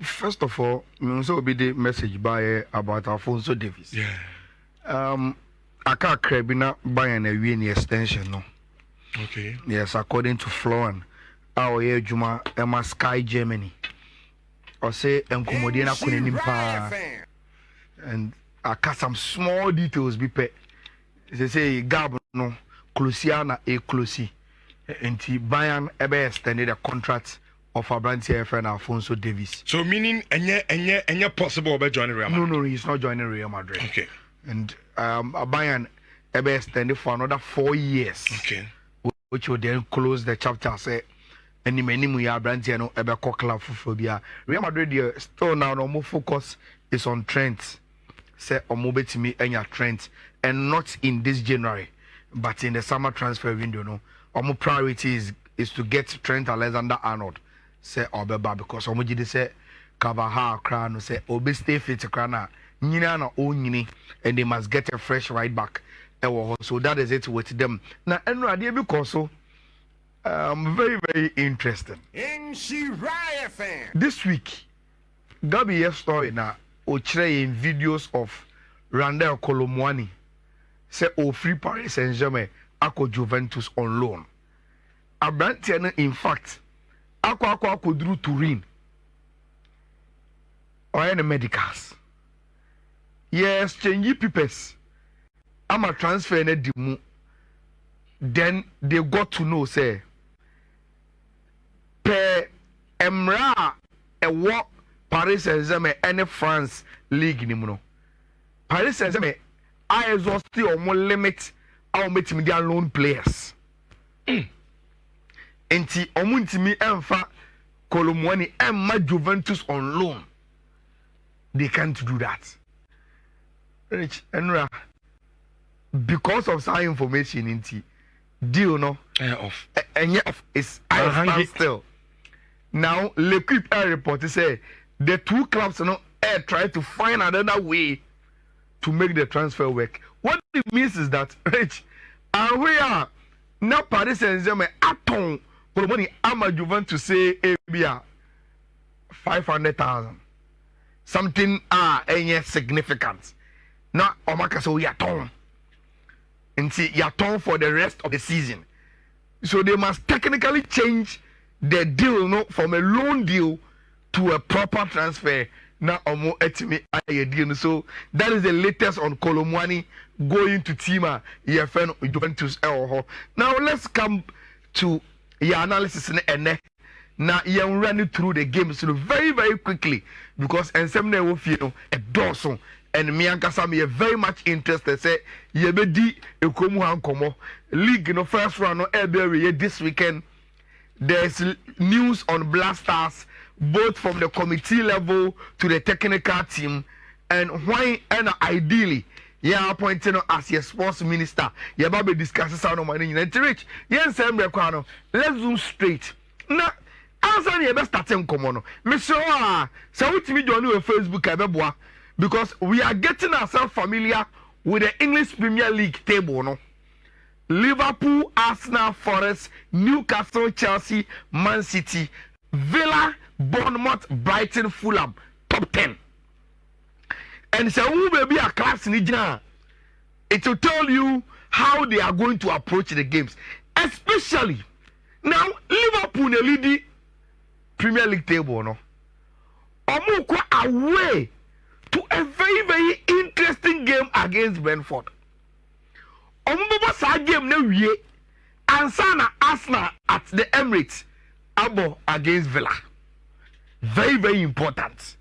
First of all, also be the message by about Alfonso Davies. Yeah. Aka Krebina by an away extension, no. Okay. Yes, according to Floran, our year Juma Emma Sky Germany. Or say Enkomodina Kunimpa. And I got some small details be pay. They say Gab no Clusiana a Clusi. And Bayern ever extended a contract of a brand here friend Alfonso Davies. So meaning any possible about joining Real Madrid? No, he's not joining Real Madrid. Okay. And Bayern ever extended for another 4 years. Okay. Which will then close the chapter. Say, any many muya brand here no ever club for phobia. Real Madrid still now no more focus is on Trent. Say to me and your Trent, and not in this January, but in the summer transfer window. No, our priority is to get Trent Alexander-Arnold. Say Obeba because Omujide say Kavaha Krano say Obe stay fit Krana Nina na Onyini and they must get a fresh right back. So that is it with them. Now and because so very, very interesting. This week, Gabi story na Ochre in videos of Randall Colomwani say o free Paris Saint-Germain ako Juventus on loan. Abrantian in fact Ako drew Turin or any medicals. Yes, change papers. I'm a transfer in the then they got to know say per Emra a what Paris Saint-Germain any France League ni muno. Paris Saint-Germain I exhausted or more limit our media loan players. Enti omuntimi emfa Colomwani emma Juventus on loan. They can't do that. Rich Enra, because of some information inti deal no off. And off is I still. Now L'Equipe report say the two clubs try to find another way to make the transfer work. What it means is that Rich, and we are now Paris Saint-Germain aton money ama Juventus say Abia 500,000 something any significant now Omaka so yaton and see yaton for the rest of the season, so they must technically change the deal no from a loan deal to a proper transfer now omo etimi deal. So that is the latest on Colomwani going to Tima EFN Juventus. Now let's come to your analysis and now you run it through the games very, very quickly because and some will feel a dozen and me and Kasami are very much interested. Say you be a komo league no first round no every this weekend. There's news on Blasters both from the committee level to the technical team and why and ideally yeah, appointed as your sports minister. You're about to discuss how no money in rich. Yes, let's zoom straight. Now, answer your best starting common. Mr. So what me join you on Facebook because we are getting ourselves familiar with the English Premier League table. No, Liverpool, Arsenal, Forest, Newcastle, Chelsea, Man City, Villa, Bournemouth, Brighton, Fulham, top 10. And so who will be a class in Nigeria? It will tell you how they are going to approach the games. Especially now, Liverpool lead the Premier League table. No, Omuko away to a very, very interesting game against Brentford. Omuko sa game na wie ansana Arsenal at the Emirates abo against Villa. Very, very important.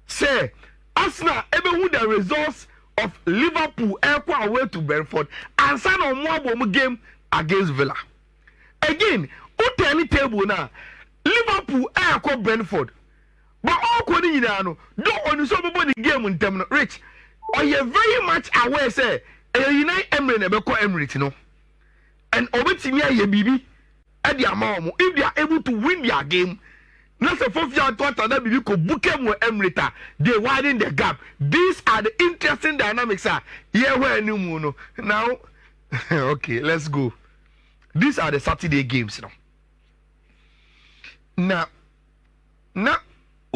Say Arsenal even the results of Liverpool away to Brentford and sign on one game against Villa. Again, who tell any table now? Liverpool Brentford. But all calling don't on the game in terms of Rich. Are you very much aware say United Emirates no? And over to me baby at their mom if they are able to win their game. Not a 4th year thought that we could book them with Emirates. They widen the gap. These are the interesting dynamics. Here where new moon. Now, okay, let's go. These are the Saturday games now. Now,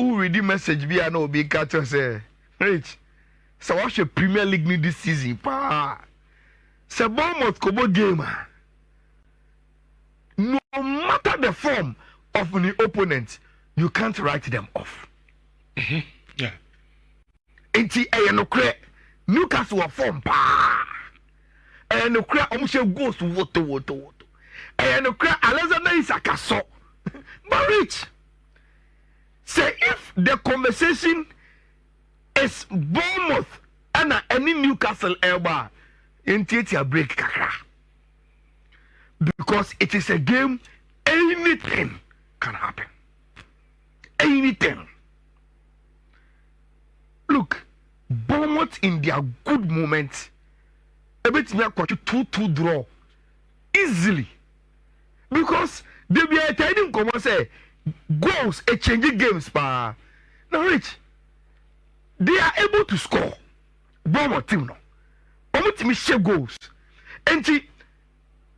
who read the message be no be catch us Rich. So watch the Premier League this season. Pa. So Bournemouth kobo game. No matter the form of the opponent, you can't write them off. Yeah. Enti no Newcastle wa form pa. No crea almost goes to woto. No crea Alexander Isaka so. But Rich, say if the conversation is Bournemouth and any Newcastle elba, enti a break kakra. Because it is a game, anything can happen. Anything. Look, Bournemouth in their good moments, a bit me a 2-2 draw easily. Because they be a tiding come and say goals a changing games pa. Now Rich, they are able to score. Bournemouth team no. Bournemouth team share goals. And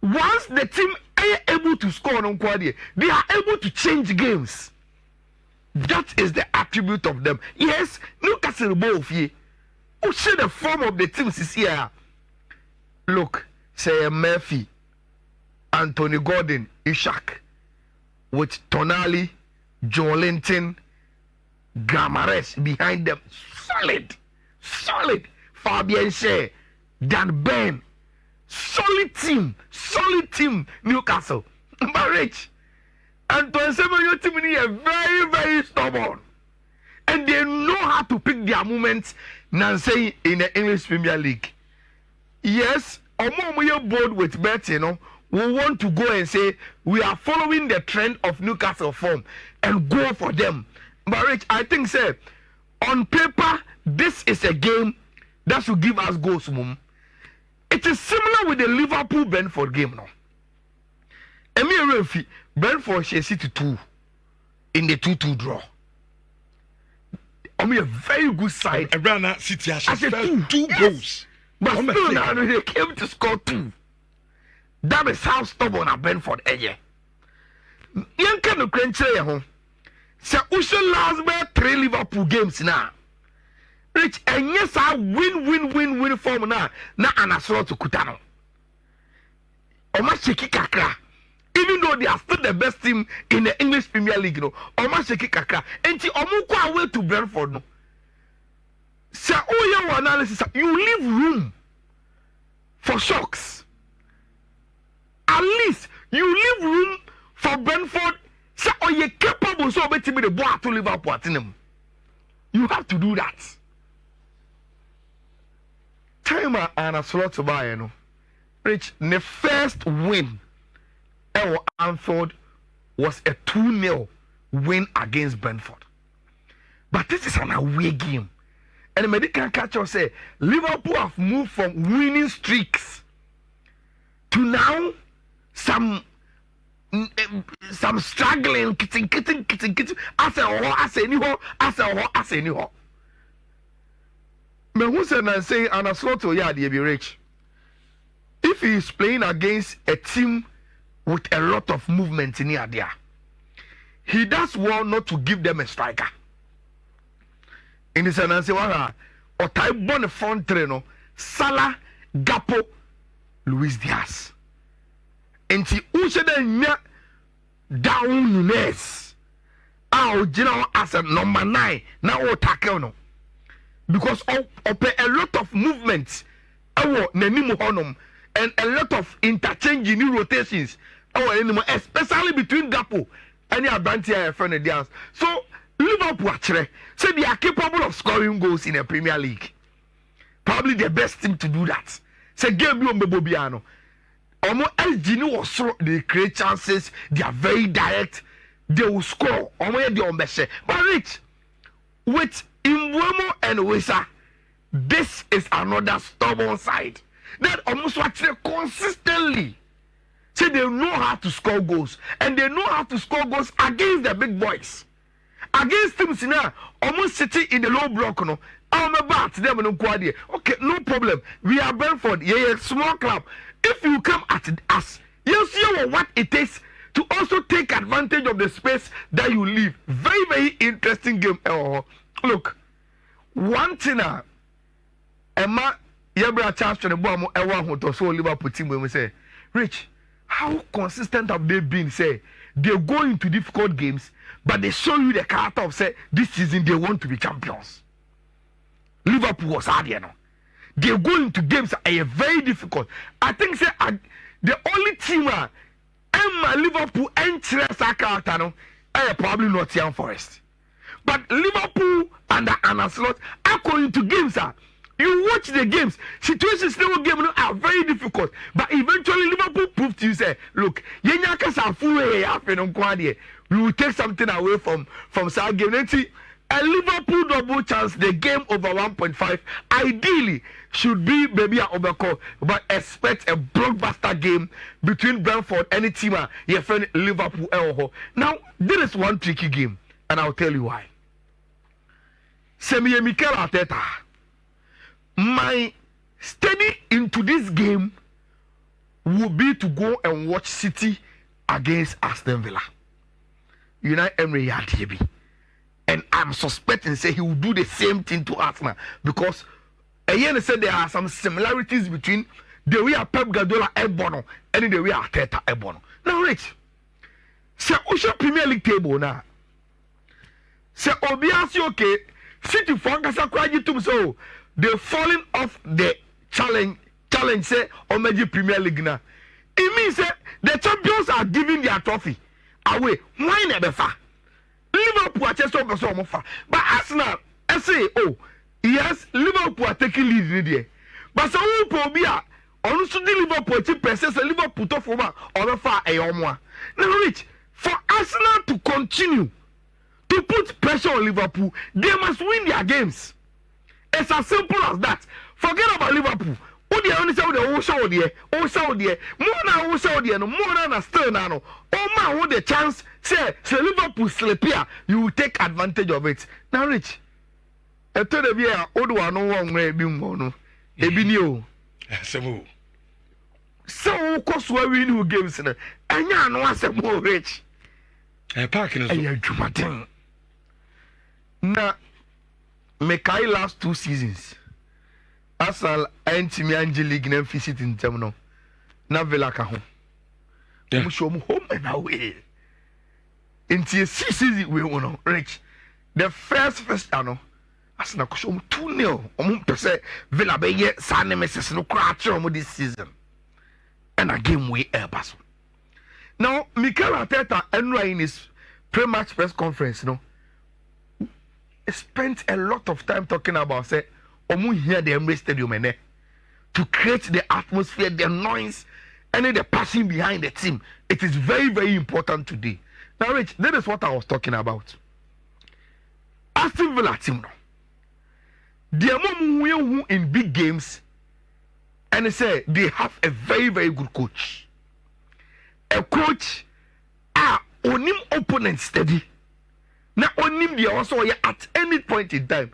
once the team are able to score on Quadie, they are able to change games. That is the attribute of them. Yes, Newcastle both ye. Who see the form of the teams is here. Look, say Murphy, Anthony Gordon, Ishak, with Tonali, Joelinton, Gamares behind them. Solid. Fabian Shea, Dan Ben. Solid team, Newcastle. But Rich, Antoine Semenyo team is very, very stubborn. And they know how to pick their moments now say in the English Premier League. Yes, Omo board with bets, we want to go and say we are following the trend of Newcastle form and go for them. But Rich, I think say on paper, this is a game that should give us goals, mum. It is similar with the Liverpool Brentford game now. Emir Refi, Brentford Chelsea to 2 in the 2-2 draw. A very good side. Abrana City has two yes. goals. But still now they came to score 2. That is how stubborn a Brentford is. You can't crunch here. So we should last by 3 Liverpool games now. Rich, and yes, I win form now. Now, and I saw to Kutano. Oma Sheki Kakra. Even though they are still the best team in the English Premier League, Oma Sheki Kakra. And she Omuko away to Brentford. No. So, all your analysis, you leave room for shocks. At least you leave room for Brentford. So, are you capable so to be the boy to Liverpool? You have to do that. Time and a slot to buy, Rich, the first win at Anfield was a 2-0 win against Brentford. But this is an away game. And the medical catcher say Liverpool have moved from winning streaks to now some struggling kitting as a Me who said and say and a slot to be Rich. If he is playing against a team with a lot of movement in here, he does well not to give them a striker. In this and say, or type one front trainer, Salah, Gapo, Luis Diaz. And he also then down Nunes. As a number 9, now tackle no. Because of a lot of movements, and a lot of interchanging new rotations, especially between Gapo and Abantia and Fernandez. So Liverpool actually say they are capable of scoring goals in the Premier League. Probably the best team to do that. Say game you Bobiano. Omo LG was so they create chances, they are very direct, they will score. Omo they on best. But Rich, with Imbuemo and Wisa, this is another stubborn side that almost actually consistently say they know how to score goals, and they know how to score goals against the big boys. Against teams now, almost sitting in the low block, no. I'm about them no quadie. Okay, no problem. We are Brentford, yeah, small club. If you come at us, you see what it takes to also take advantage of the space that you leave. Very, very interesting game. Look, one thing Emma Yabra chance to the bomb who so Liverpool team when we say, Rich, how consistent have they been? Say they go into difficult games, but they show you the character of say this season they want to be champions. Liverpool was hard, you know. They go into games that are very difficult. I think say the only team Emma Liverpool enters that character no, probably Nottingham Forest. But Liverpool and the Anna Slot are going to games. You watch the games, situations in the game are very difficult. But eventually Liverpool proved to you say, look, we will take something away from South game. A Liverpool double chance, the game over 1.5, ideally should be maybe an overcall, but expect a blockbuster game between Brentford and any team your friend Liverpool. Now, this is one tricky game, and I'll tell you why. Semi Mikel Arteta, my study into this game will be to go and watch City against Aston Villa. United Emre Yadibi. And I'm suspecting say he will do the same thing to Arsenal because again said there are some similarities between the way Pep Guardiola Ebono and the way Arteta Ebono. Now, Rich, say Osha Premier League table now. Say Obiasi okay, City Frankasa Kwajitum so they're falling off the challenge say Omeji Premier League now. It means that the champions are giving their trophy away. Why never far? Liverpool are just over so much, but Arsenal, I say, oh, yes, Liverpool are taking lead in there. But some people be also the Liverpool team percent Liverpool to form or far a yomwa. Now, Rich, for Arsenal to continue to put pressure on Liverpool, they must win their games. It's as simple as that. Forget about Liverpool. Who the only say the show there, more now there, no more than still now. Oh man, what the chance say Liverpool sleep here, you will take advantage of it. Now, Rich, I told you, Odo no one way be mono. Ebinio. So, course, where we new games, and ya no answer more rich. A parking is now, Mekai last 2 seasons. Arsenal entimi Angel League na visit in terminal. Na Villa ka ho. Mu show mu home and away. Into season we won Rich. The first ano Arsenal ko show mu 2-0. Omo pese Villa be ye sa nemesis no kra kire omo this season. And a game we pass. Now Mikel Arteta enrolled in his pre-match press conference, spent a lot of time talking about say Omu here the Emirates Stadium to create the atmosphere, the noise, and the passion behind the team. It is very, very important today. Now, Rich, that is what I was talking about. Aston Villa team, they are more in big games, and they say they have a very, very good coach. A coach onim opponent steady. Now onim they also at any point in time.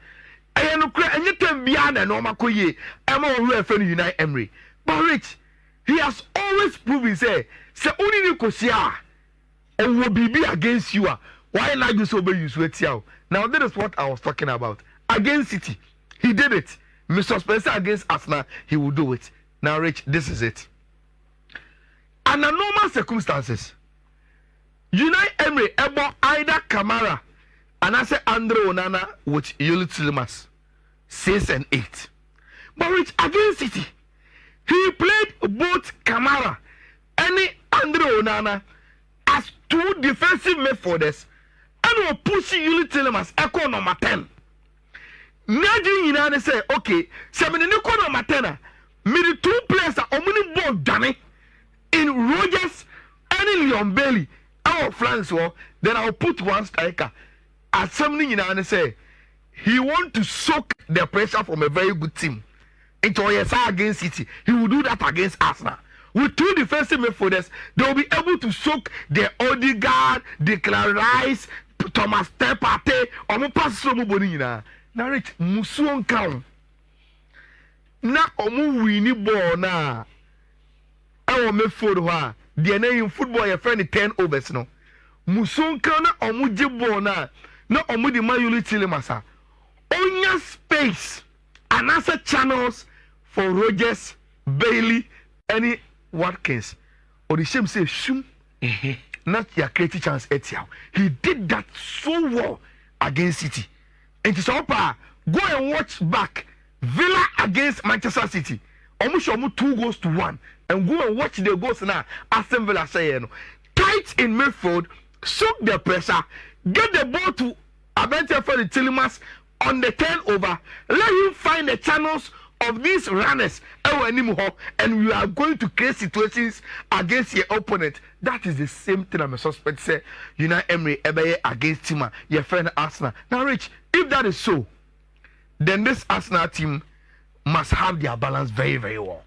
I no cry anytime beyond a normal koye. I'm all friend United Emre. But Rich, he has always proven say only you kosia and will be against you. Why not you so be you sweat here? Now that is what I was talking about. Against City, he did it. Mr. Spencer against Arsenal, he will do it. Now, Rich, this is it. Under normal circumstances, United Emre about either Kamara and I say Andre Onana with Yuli Tilimas 6 and 8. But Rich, against City, he played both Kamara and Andre Onana as 2 defensive midfielders and will push Yuli Tilimas echo number 10. Najin United say, okay, 7 number 10. Me the 2 players are only ball done in Rogers and Leon Bailey. Our flanks were, then I'll put 1 striker. As something in say he want to soak the pressure from a very good team into OSA against City. He will do that against Arsenal. With 2 defensive midfielders, they will be able to soak the Odegaard, Declan Rice, Thomas Partey, or pass some body. Now, Rich, Musuon count. Now, Omu winning ball now. Our midfield, the in football your friend 10 overs no musonka na omuje ball na omudi mayuli tilemasa onya space and answer channels for Rogers, Bailey, any Watkins or the same say shum not your creative chance etiao. He did that so well against City. And it's all go and watch back Villa against Manchester City. Almost 2-1 and go and watch the goals now. Aston Villa say tight in midfield, soak the pressure, get the ball to Abente for the Tillmans on the turnover, let him find the channels of these runners and we are going to create situations against your opponent. That is the same thing I'm a suspect say Unai Emery against him, your friend Arsenal. Now Rich, if that is so, then this Arsenal team must have their balance very, very well.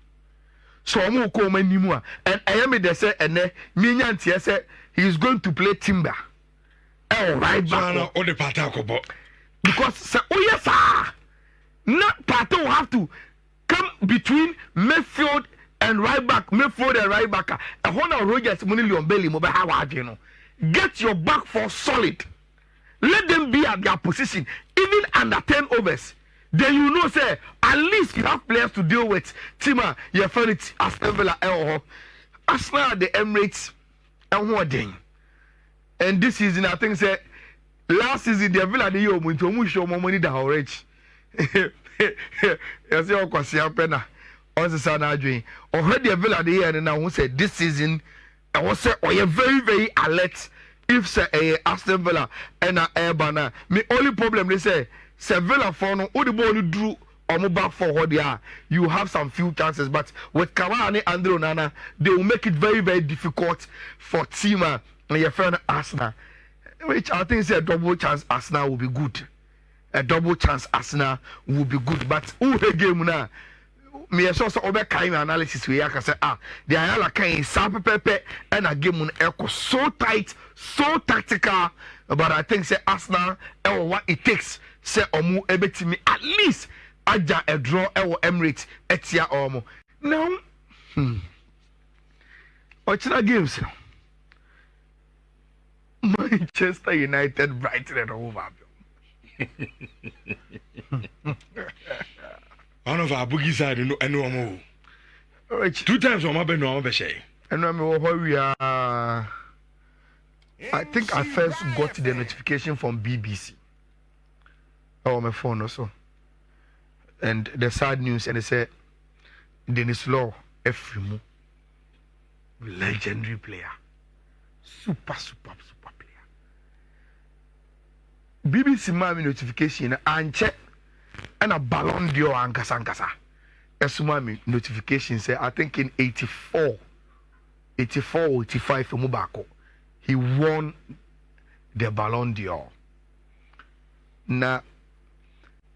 So I'm going to come anymore. And I am they say and Minyan say he is going to play Timber. Oh, right back. Because oh yes sir. Not Pato will have to come between midfield and right back, midfield and right back. And one of Rogers Munili Bailey Moba how you know. Get your back for solid. Let them be at their position, even under 10 overs. Then you know, say, at least you have players to deal with. Tima, your friend Aston Villa, Arsenal, the Emirates, and what thing. And this season, I think, say, last season, the Villa, the year, when to show more money than our rich. Yes, you can see a penna. On the San Adrian, already a Villa, the year, and I said, this season, I was say, oh, you're very, very alert. If say Aston Villa and Ayala, my only problem they say Villa for no all the ball you drew or back forward there, you have some few chances, but with Cavani and Onana, they will make it very, very difficult for Tima and your friend Arsenal, which I think is a double chance Arsenal will be good. A double chance Arsenal will be good, but who the game now? Me also over kind analysis we can say the Ayala can pepe and a game on echo so tight, so tactical, but I think say Arsenal what it takes say omu ebetimi at least aja a draw Emirates etia omo. Now Ochina games Manchester United Brighton and over. One of our boogie side and no more. 2 times on my bed, no shame. And I'm where we are. I think I first got the notification from BBC. Oh, my phone also. And the sad news, and they said Dennis Law, Efrimu, legendary player, super player. BBC made notification and check. And a Ballon d'Or and Kasangasa. Esumami notification say I think in 84 or 85 for Mubako, he won the Ballon d'Or. Now,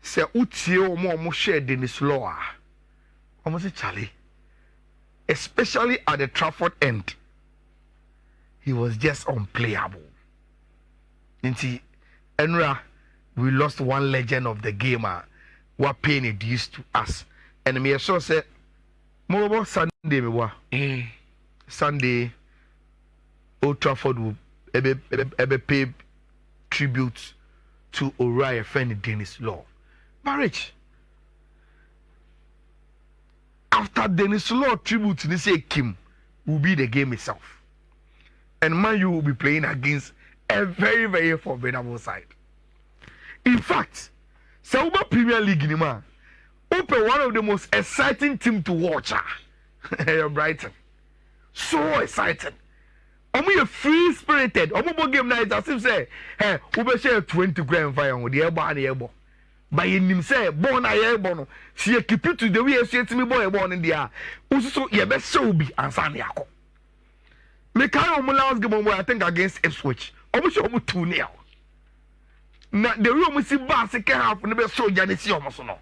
say Utio mo share Dennis Law. Almost Charlie. Especially at the Trafford end. He was just unplayable. Inti Enra, we lost one legend of the game. What pain it used to us. And me so say more about Sunday me wa. Sunday Old Trafford will pay tribute to Oriah friend Dennis Law. Marriage. After Dennis Law tribute, they say Kim will be the game itself. And Man U will be playing against a very, very formidable side. In fact, Sauber Premier League in man, open one of the most exciting team to watch. Brighton. So exciting. I'm free spirited. I'm game night as if say, hey, we share 20 grand fire with the airborne and the airborne. By him say, born a airborne. See a keep it to the way I see me boy born in the air. Also, your best so be and Sanyako. Me carry on my last game I think against Ipswich. I'm sure 2-0. Now the room we see bar second half and the best soldier and see almost no.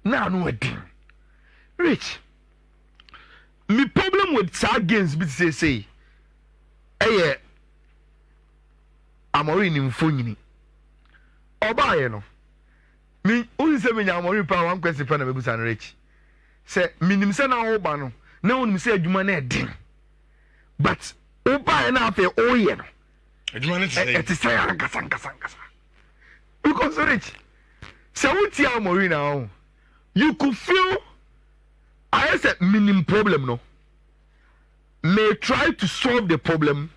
Now no wedding. Rich. Me problem with sad games be say eh I'm already in phone. Oba ye no. Me only say me I'm already pa one question pa na me busa Rich. Say minim say na oba no. Na won me say adwuma na edin. but oba ena afi oye no adwuma ne say it is say ankasa because rich so wuti amori now you could feel I said minimum problem no may try to solve the problem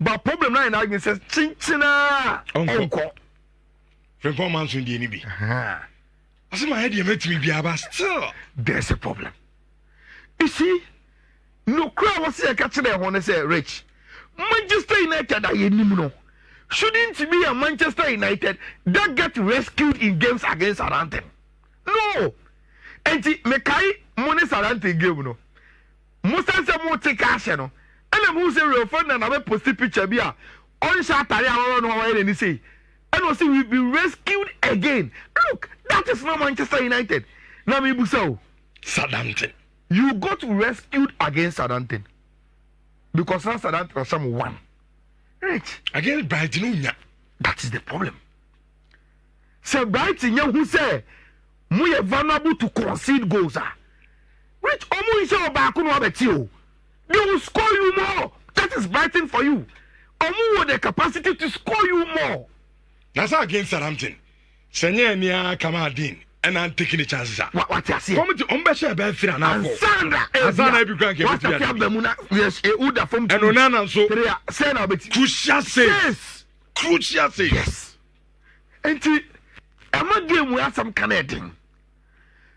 but problem now in argument says chinchina onko friend man so ndi ni bi ase my head you met me bi aba still there's a problem you see no crowd was here catching the one say rich Manchester United are yenim no shouldn't be a Manchester United that get rescued in games against Southampton no and mekai money Southampton game no musa say mo take cash no and mo say real friend na be post picture bi a on shatari awon no wa ni say and we say we be rescued again look that is not Manchester United na me busa Southampton you got rescued against Southampton because now Southampton was someone right against Brighton unya that is the problem so Brighton you who say we are vulnerable to concede goals which omo ise obaako no abeti o they will score you more that is Brighton for you omo with the capacity to score you more that's against Southampton senye nia Kamadin and I'm taking the chances what you see come to ombesha be fira na for Sandra bi kwan ke what you be mu na yes e uda from and onana so say na obeti crucial save yes enti ama game we have some connecting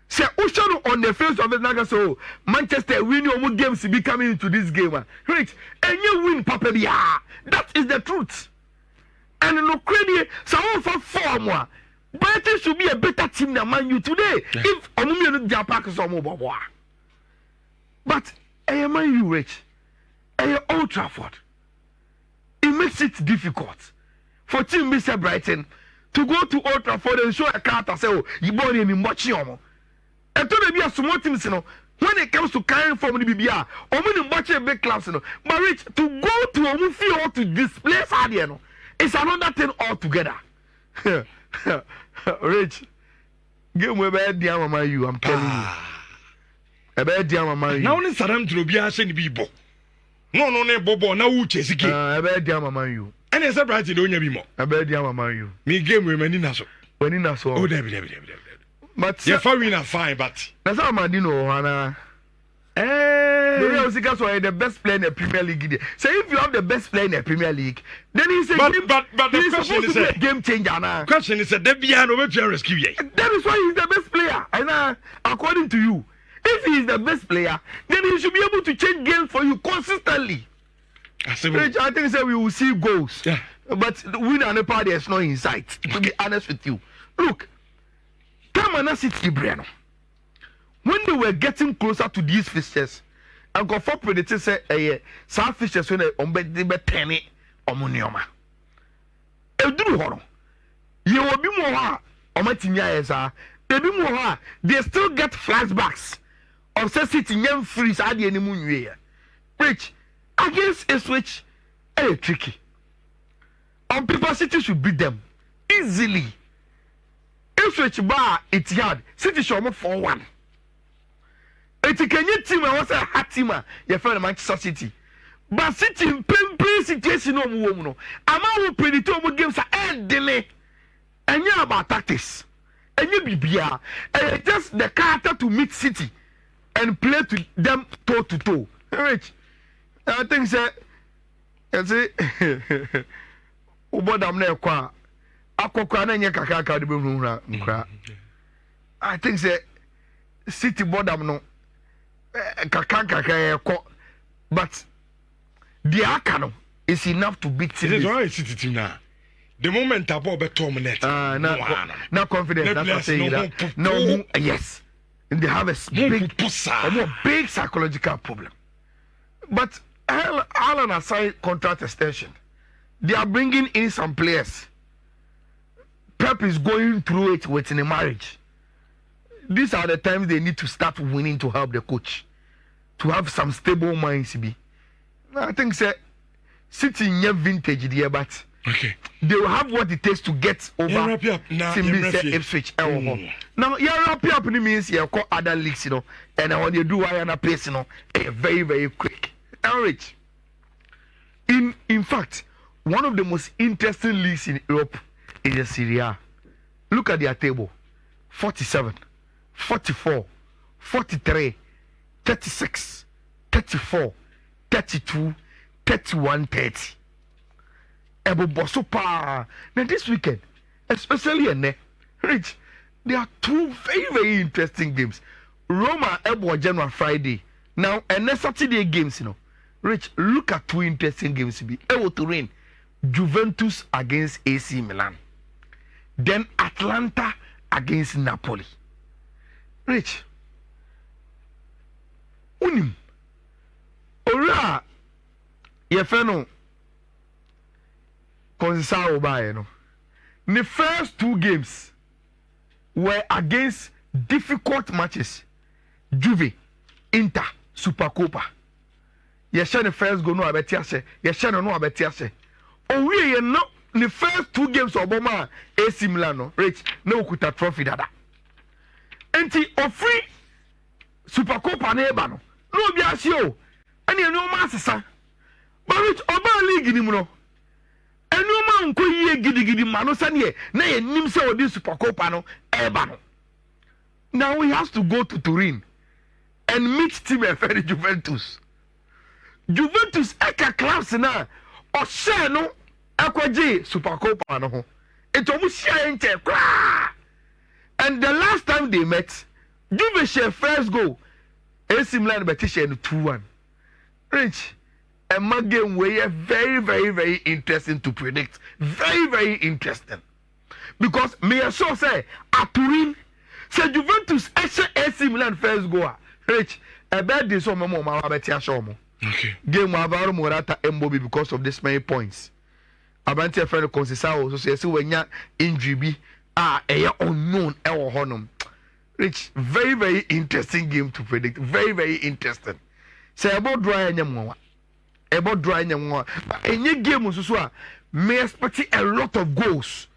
say Ushano on the face of it naga so Manchester win your games be coming into this game right and you win papa bia that is the truth and no credit so for form Brighton should be a better team than Man U today if Omumi no Park so mo bobo but Man U rich Old Trafford it makes it difficult for team Mr. Brighton to go to Old Trafford and show a card and say oh you born in watching omo and to be a small team when it comes to carrying from the BBR omo watching big clubs but rich to go to Omu or to display Sadia no it's another thing altogether rich game we be dia mama you I'm telling you e be dia mama you now ni saram tro bia se ni bibo no ne bobo na wu chesiki e be dia mama you and is Brighton do nya bi mo e be dia mama you me game we mani na so oh David but you for win fine but that's how Madino ana the best player in the Premier League. So if you have the best player in the Premier League, then he's a but the question is a game changer now. Question is that we are over to rescue ye. That is why he's the best player. And according to you, if he is the best player, then he should be able to change games for you consistently. I think so we will see goals. Yeah. But the winner and the party is not in sight. To be honest with you. Look, Kamana City Breno. When they were getting closer to these fixtures, and go for predicting say some fixtures when they be 10 omunioma. Edru hono. Ye will be more omatinya esa. They be more they still get flashbacks of say City nyam freeze ade ani mu nwie. Which against a switch tricky. On paper City should beat them easily. If switch bar it's hard. City should move 4-1. It's a Kenyan team and was a hot team. Your friend Manchester City. But City in pain situation no more. Ama will predict games are delay. And you about tactics. And you be beer. And just the character to meet City and play to them toe to toe. Rich. I think say Ubodam ne kwa. Akokwa na nye kakaka de be hu nkra. I think say City bodam no but the Akano is enough to beat City. It is why City team now. The moment about be dominate. Not confident. That's what I'm saying. No, yes. And they have a big psychological problem. But Alan aside contract extension, they are bringing in some players. Pep is going through it within a marriage. These are the times they need to start winning to help the coach to have some stable minds. I think City near vintage there, but okay, they will have what it takes to get over Ipswich. Now, Europe means you call other leagues, and when you do I pace, very, very quick. Rich. In fact, one of the most interesting leagues in Europe is the Serie. Look at their table: 47, 44, 43, 36, 34, 32, 31, 30. Now this weekend, especially in Rich, there are two very, very interesting games. Roma Ebo January Friday. Now, and next Saturday games, Rich, look at two interesting games to be able to win. Juventus against AC Milan. Then Atlanta against Napoli. Rich, unim. Ora, yefeno Consao Bayeno. The first two games were against difficult matches. Juve, Inter, Supercopa. Yesha the first go no abetiase. Yesha no abetiase. Oh we no the first two games of Obama AC Milan Rich no kuta trophy dada. Enti ofri Supercopa na eba no. No bi asio. Ani no ma asesa. But Rich Oba league ni mu no. Enu ma nko yie gidigidi ma no sane na ye nim se odi Supercopa no eba no. Now we have to go to Turin and meet team Eferi Juventus. Juventus eka clubs na o share no akwaje Supercopa no ho. It almost share nche kwa. And the last time they met, Juve share first goal. AC Milan bet share 2-1. Rich, a game where very, very, very interesting to predict. Very, very interesting. Because me so say at Turin, say Juventus AC Milan first goal. Rich, a bad day so mama betia show mo. Okay. Game Mavaro Morata Mbobi because of this many points. Abante friend Consisao so say when ya injury be unknown honum. Rich, very, very interesting game to predict. Very, very interesting. Say about dry nyamwa. About dry nyamwa. Any game so may expect a lot of goals.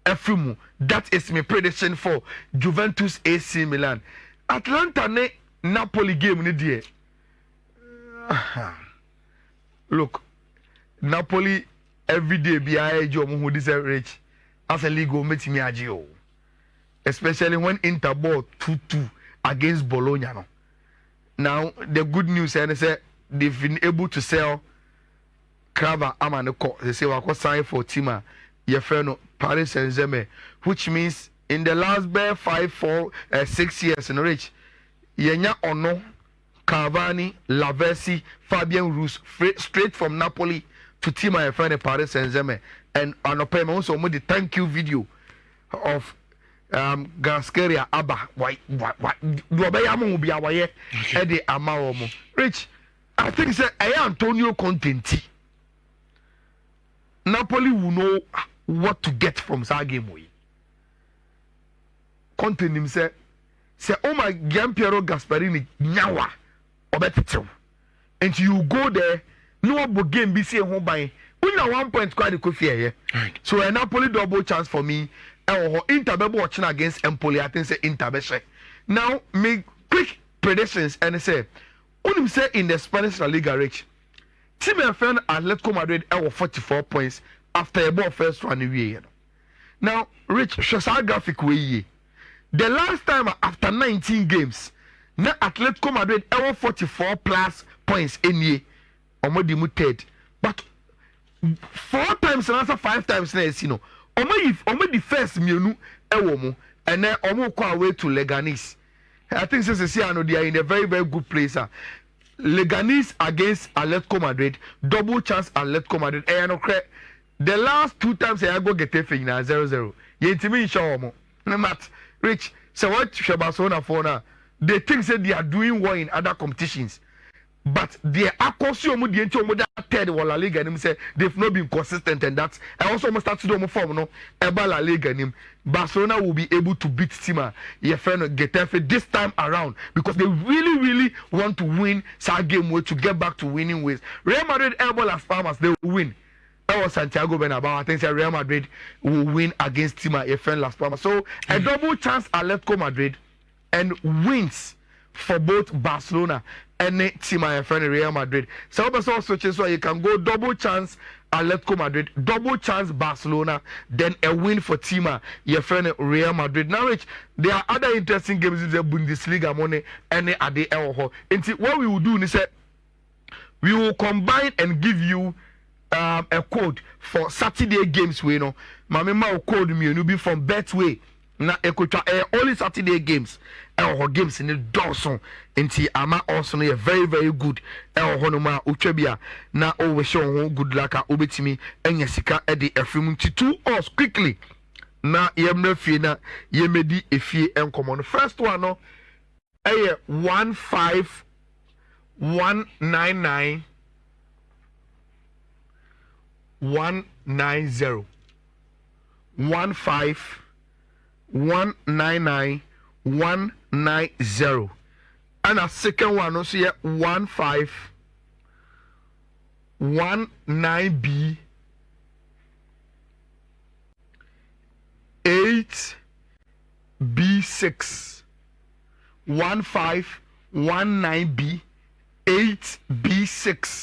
Efimu. That is my prediction for Juventus AC Milan. Atlanta ne Napoli game ni die. Look, Napoli every day be a job who deserve rich as a league meet me agio. Especially when Inter ball 2-2 against Bologna. No? Now the good news is that they've been able to sell Crava Amaneko. They say we sign for Tima Yefeno Paris Saint-Germain, which means in the last 6 years in rich Yenya Ono Cavani, Laversi, Fabian Ruiz straight from Napoli to Tima Yefeno Paris Saint-Germain. And on a payment also made the thank you video of Gaskeria Abba Duabayamu be awaye Eddie Amaomo. Rich, I think say Antonio Conte. Napoli will know what to get from that game. Conte himself say, oh my Gianpiero Gasperini nyawa obetetew. And you go there, no game be say home by. We now 1 point quite the coffee here. Right. So a Napoli double chance for me. Inter be watching against Empoli. I think say Inter be share. Now make quick predictions and say, when say in the Spanish La Liga, Rich, team and friend Atletico Madrid 44 points after a ball first run away. Now, Rich, Shasa graphic way. The last time after 19 games, na Atletico Madrid 44 plus points in year. Omodi muted, but 4 times and answer 5 times na esino. Omo the first mienu ewo and then omo go away to Leganes. I think since they are in a very, very good place. Leganes against Atletico Madrid, double chance Atletico Madrid. The last 2 times I go get it na 0-0. Yentimi show omo. Matt Rich, so what Barcelona for now? They think that they are doing well in other competitions. But they are consumed the entire third La Liga and say they've not been consistent, and that's I also must start to do more form no La Liga and Barcelona will be able to beat Tima Getafe this time around because they really, really want to win that game way to get back to winning ways. Real Madrid Las Palmas, they will win. That was Santiago Bernabeu. I think Real Madrid will win against Tima Las Palmas. So a double chance Atletico Madrid and wins for both Barcelona any team I friend Real Madrid. So switches so you can go double chance Atletico Madrid, double chance Barcelona, then a win for team your friend Real Madrid. Now Rich, there are other interesting games in the Bundesliga money any ade elho. And what we will do is that we will combine and give you a code for Saturday games we know. Mama code me you be from Betway. Na ekotwa only Saturday games games in the Dawson nti ama also no very very good no ma otwa bia na o we show good luck obetimi enya sika e de afrim nti 2 us quickly na yemna fie na yemedi efie enkomo no first one no 15199 190 15199 and a second one also here 1519B 8B6 1519B 8B6